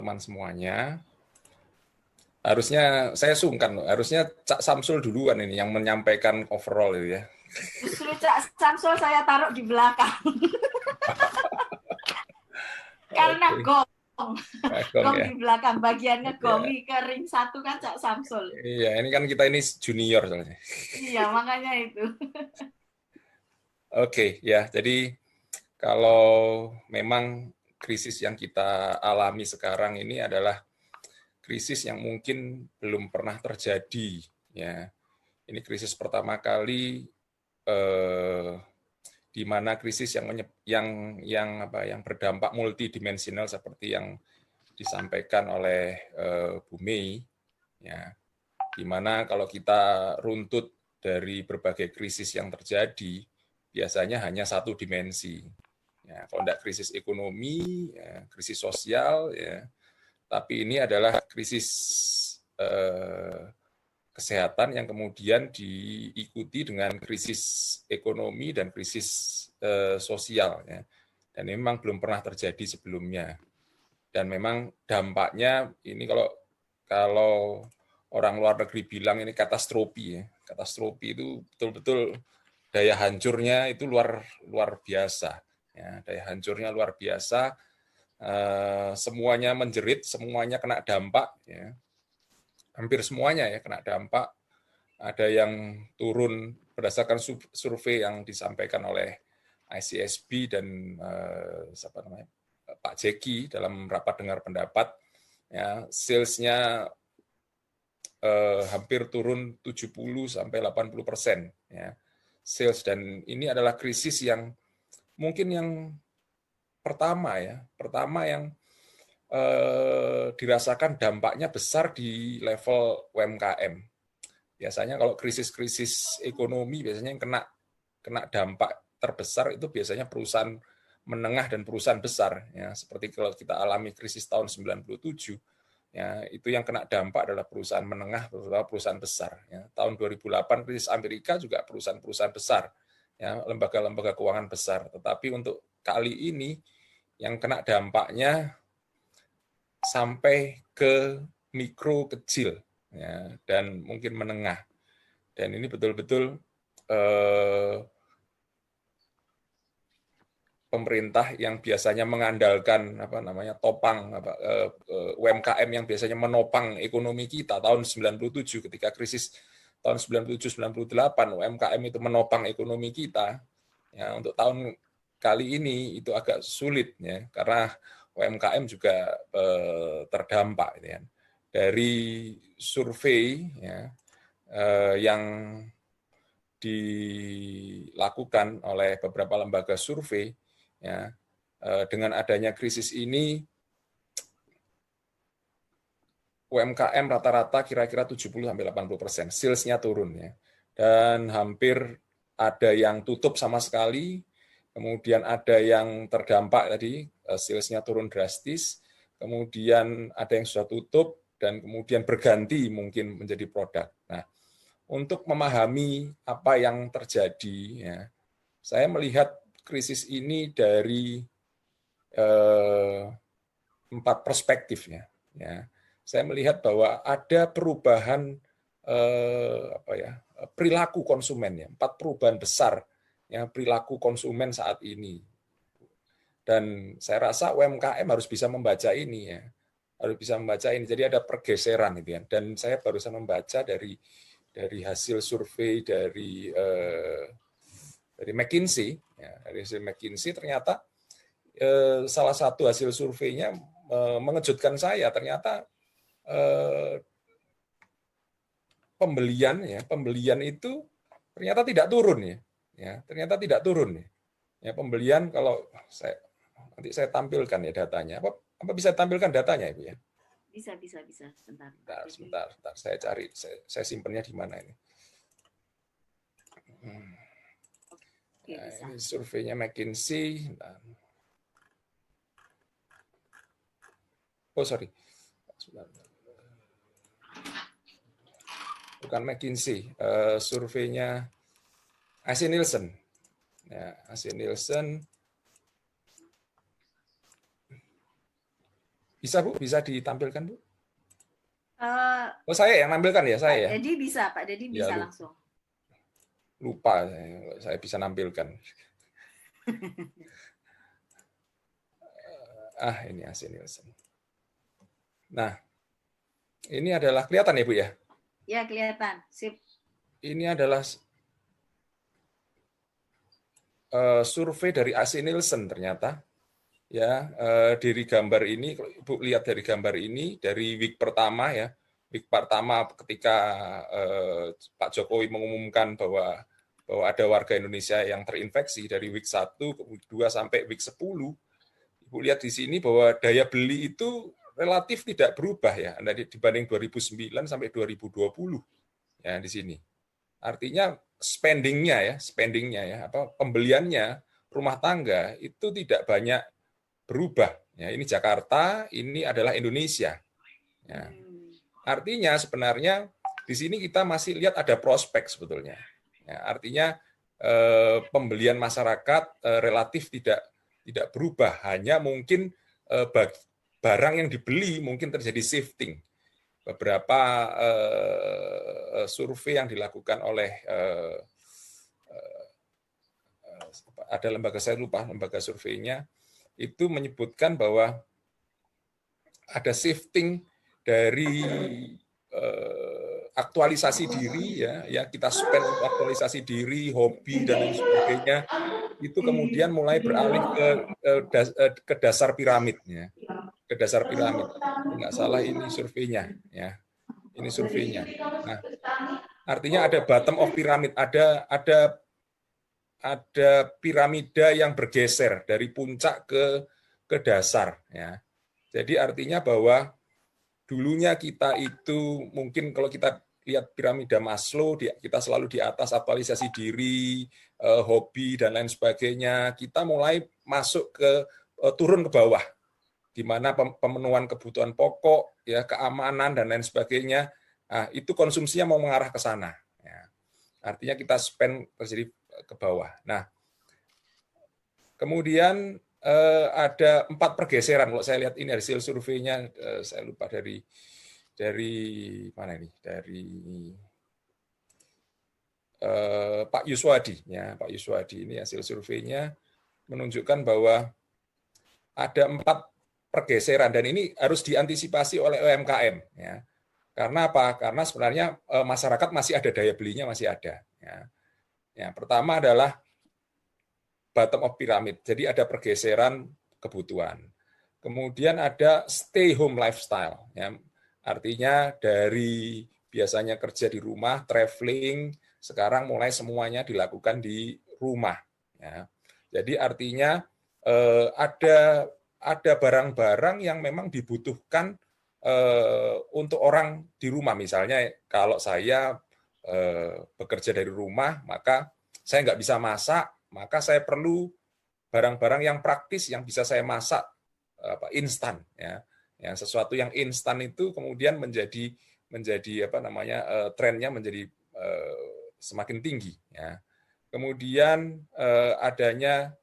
teman semuanya. Harusnya saya sungkan, harusnya Cak Samsul duluan ini yang menyampaikan overall itu ya. Justru Cak Samsul saya taruh di belakang. Karena Oke, gong. Bagong Gong ya. di belakang. Bagian Ya. ngegongi ke ring satu kan Cak Samsul. Iya, ini kan kita ini junior soalnya. Iya, makanya itu. Oke, ya. Jadi kalau memang krisis yang kita alami sekarang ini adalah krisis yang mungkin belum pernah terjadi, ya. Ini krisis pertama kali di mana krisis yang berdampak multidimensional seperti yang disampaikan oleh Bu Mei, ya, di mana kalau kita runtut dari berbagai krisis yang terjadi, biasanya hanya satu dimensi. Ya, kalau tidak krisis ekonomi, ya, krisis sosial, ya, tapi ini adalah krisis kesehatan yang kemudian diikuti dengan krisis ekonomi dan krisis sosial, ya. Dan ini memang belum pernah terjadi sebelumnya. Dan memang dampaknya ini kalau orang luar negeri bilang ini katastrofi, ya. Katastrofi itu betul-betul daya hancurnya itu luar biasa, ya. Daya hancurnya luar biasa. Semuanya menjerit, semuanya kena dampak, ya. Hampir semuanya ya kena dampak. Ada yang turun berdasarkan survei yang disampaikan oleh ICSB dan Pak Jeki dalam rapat dengar pendapat, ya, salesnya hampir turun 70 sampai 80%, ya, sales. Dan ini adalah krisis yang mungkin yang pertama yang dirasakan dampaknya besar di level UMKM. Biasanya kalau krisis-krisis ekonomi biasanya yang kena dampak terbesar itu biasanya perusahaan menengah dan perusahaan besar, ya, seperti kalau kita alami krisis tahun 97, ya, itu yang kena dampak adalah perusahaan menengah, terutama perusahaan besar, ya. Tahun 2008 krisis Amerika juga perusahaan-perusahaan besar, ya, lembaga-lembaga keuangan besar. Tetapi untuk kali ini yang kena dampaknya sampai ke mikro kecil, ya, dan mungkin menengah. Dan ini betul-betul pemerintah yang biasanya mengandalkan topang UMKM yang biasanya menopang ekonomi kita tahun 97 ketika krisis tahun 97-98 UMKM itu menopang ekonomi kita, ya, untuk tahun kali ini itu agak sulit, ya, karena UMKM juga terdampak, gitu, ya. Dari survei, ya, yang dilakukan oleh beberapa lembaga survei, ya, dengan adanya krisis ini UMKM rata-rata kira-kira 70-80%, salesnya turun, ya. Dan hampir ada yang tutup sama sekali, kemudian ada yang terdampak tadi, salesnya turun drastis, kemudian ada yang sudah tutup, dan kemudian berganti mungkin menjadi produk. Nah, untuk memahami apa yang terjadi, ya, saya melihat krisis ini dari 4 perspektif, ya. Saya melihat bahwa ada perubahan perilaku konsumen, ya, 4 perubahan besar, ya, perilaku konsumen saat ini. Dan saya rasa UMKM harus bisa membaca ini, ya. Harus bisa membaca ini. Jadi ada pergeseran, gitu, ya. Dan saya barusan membaca dari hasil survei dari McKinsey, ya, dari hasil McKinsey ternyata salah satu hasil surveinya mengejutkan saya, ternyata pembelian itu ternyata tidak turun, ya, ternyata tidak turun, ya, pembelian. Kalau nanti saya tampilkan ya datanya, apa bisa tampilkan datanya, Ibu, ya? Bisa. Bentar. Sebentar, saya cari, saya simpennya di mana ini. Oke, Nah, bisa. ini surveinya McKinsey. Oh, sorry. Bukan McKinsey, surveinya AC Nielsen. Ya, AC Nielsen. Bisa Bu, bisa ditampilkan Bu. Eh, Oh saya yang nampilkan ya, Pak saya ya. Dedi bisa, Pak Dedi Ya bisa langsung. lupa saya bisa nampilkan. Ini AC Nielsen. Nah, ini adalah kelihatan ya Bu ya. Ya, kelihatan. Sip. Ini adalah survei dari AC Nielsen ternyata. Ya, dari gambar ini, kalau Ibu lihat dari gambar ini, dari week pertama ya, week pertama ketika Pak Jokowi mengumumkan bahwa ada warga Indonesia yang terinfeksi dari week 1 ke week 2 sampai week 10, Ibu lihat di sini bahwa daya beli itu relatif tidak berubah ya, dibanding 2009 sampai 2020 ya di sini. Artinya spendingnya ya, pembeliannya rumah tangga itu tidak banyak berubah. Ya, ini Jakarta, ini adalah Indonesia. Ya. Artinya sebenarnya di sini kita masih lihat ada prospek sebetulnya. Ya, artinya pembelian masyarakat relatif tidak berubah, hanya mungkin barang yang dibeli mungkin terjadi shifting. Beberapa survei yang dilakukan oleh ada lembaga, saya lupa lembaga surveinya, itu menyebutkan bahwa ada shifting dari aktualisasi diri ya kita spend untuk aktualisasi diri, hobi dan lain sebagainya, itu kemudian mulai beralih ke dasar piramidnya, ke dasar piramid. Nggak salah ini surveinya ya. Ini surveinya. Nah, artinya ada bottom of pyramid, ada piramida yang bergeser dari puncak ke dasar ya. Jadi artinya bahwa dulunya kita itu mungkin kalau kita lihat piramida Maslow, kita selalu di atas aktualisasi diri, hobi dan lain sebagainya. Kita mulai masuk ke turun ke bawah, di mana pemenuhan kebutuhan pokok, ya keamanan dan lain sebagainya. Nah, itu konsumsinya mau mengarah ke sana. Ya. Artinya kita spend terjadi ke bawah. Nah, kemudian ada 4 pergeseran. Kalau saya lihat ini hasil surveinya, saya lupa dari mana ini? Dari Pak Yuswadi. Ya, Pak Yuswadi ini hasil surveinya menunjukkan bahwa ada 4 pergeseran dan ini harus diantisipasi oleh UMKM. Ya. Karena apa? Karena sebenarnya masyarakat masih ada daya belinya, masih ada. Ya. Ya, pertama adalah bottom of pyramid. Jadi ada pergeseran kebutuhan. Kemudian ada stay home lifestyle. Ya. Artinya dari biasanya kerja di rumah, traveling, sekarang mulai semuanya dilakukan di rumah. Ya. Jadi artinya ada barang-barang yang memang dibutuhkan untuk orang di rumah. Misalnya kalau saya bekerja dari rumah, maka saya nggak bisa masak, maka saya perlu barang-barang yang praktis yang bisa saya masak instan ya. Yang sesuatu yang instan itu kemudian menjadi trennya menjadi semakin tinggi ya. Kemudian adanya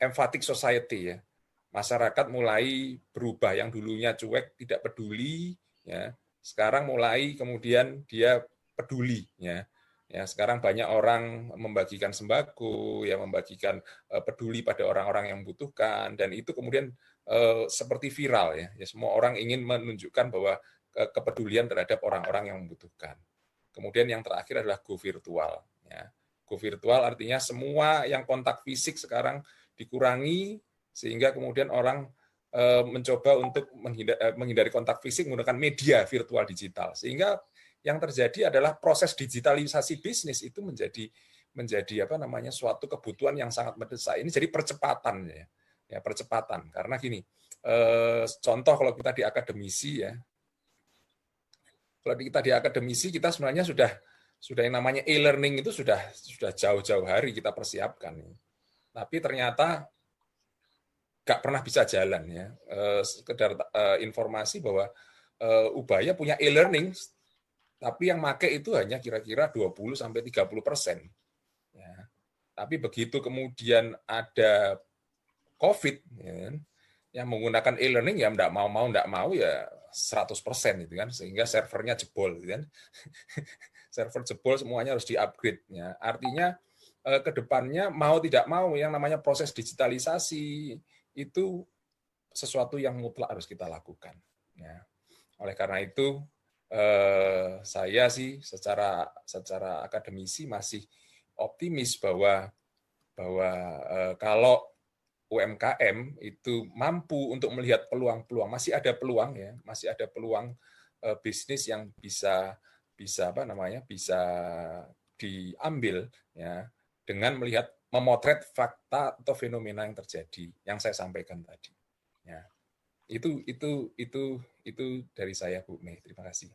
emphatic society ya. Masyarakat mulai berubah, yang dulunya cuek tidak peduli ya. Sekarang mulai kemudian dia peduli ya. Ya, sekarang banyak orang membagikan sembako, ya membagikan peduli pada orang-orang yang membutuhkan, dan itu kemudian seperti viral ya. Ya semua orang ingin menunjukkan bahwa kepedulian terhadap orang-orang yang membutuhkan. Kemudian yang terakhir adalah go virtual ya. Go virtual artinya semua yang kontak fisik sekarang dikurangi sehingga kemudian orang mencoba untuk menghindari kontak fisik menggunakan media virtual digital, sehingga yang terjadi adalah proses digitalisasi bisnis itu menjadi suatu kebutuhan yang sangat mendesak. Ini jadi percepatan ya percepatan, karena gini, contoh kalau kita di akademisi ya, kalau kita di akademisi kita sebenarnya sudah yang namanya e-learning itu sudah jauh-jauh hari kita persiapkan, tapi ternyata nggak pernah bisa jalan ya. Sekedar informasi bahwa Ubaya punya e-learning, tapi yang make itu hanya kira-kira 20-30%. Ya. Tapi begitu kemudian ada COVID, yang menggunakan e-learning ya enggak mau ya 100% gitu kan, sehingga servernya jebol gitu kan. Server jebol, semuanya harus di-upgrade ya. Artinya ke depannya mau tidak mau yang namanya proses digitalisasi itu sesuatu yang mutlak harus kita lakukan ya. Oleh karena itu saya sih secara akademisi masih optimis bahwa kalau UMKM itu mampu untuk melihat peluang-peluang, masih ada peluang ya, masih ada peluang bisnis yang bisa diambil ya dengan melihat memotret fakta atau fenomena yang terjadi yang saya sampaikan tadi. Ya. Itu dari saya, Bu Mei. Terima kasih.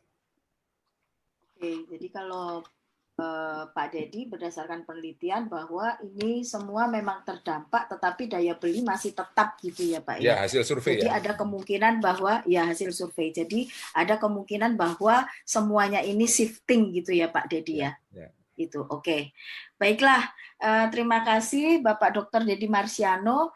Oke, jadi kalau Pak Dedi berdasarkan penelitian bahwa ini semua memang terdampak, tetapi daya beli masih tetap gitu ya Pak ya. Ya, hasil survei jadi ya. ada kemungkinan bahwa ya hasil survei. Jadi ada kemungkinan bahwa semuanya ini shifting gitu ya Pak Dedi ya. Itu oke. Baiklah, terima kasih Bapak Dr. Dedi Marsiano.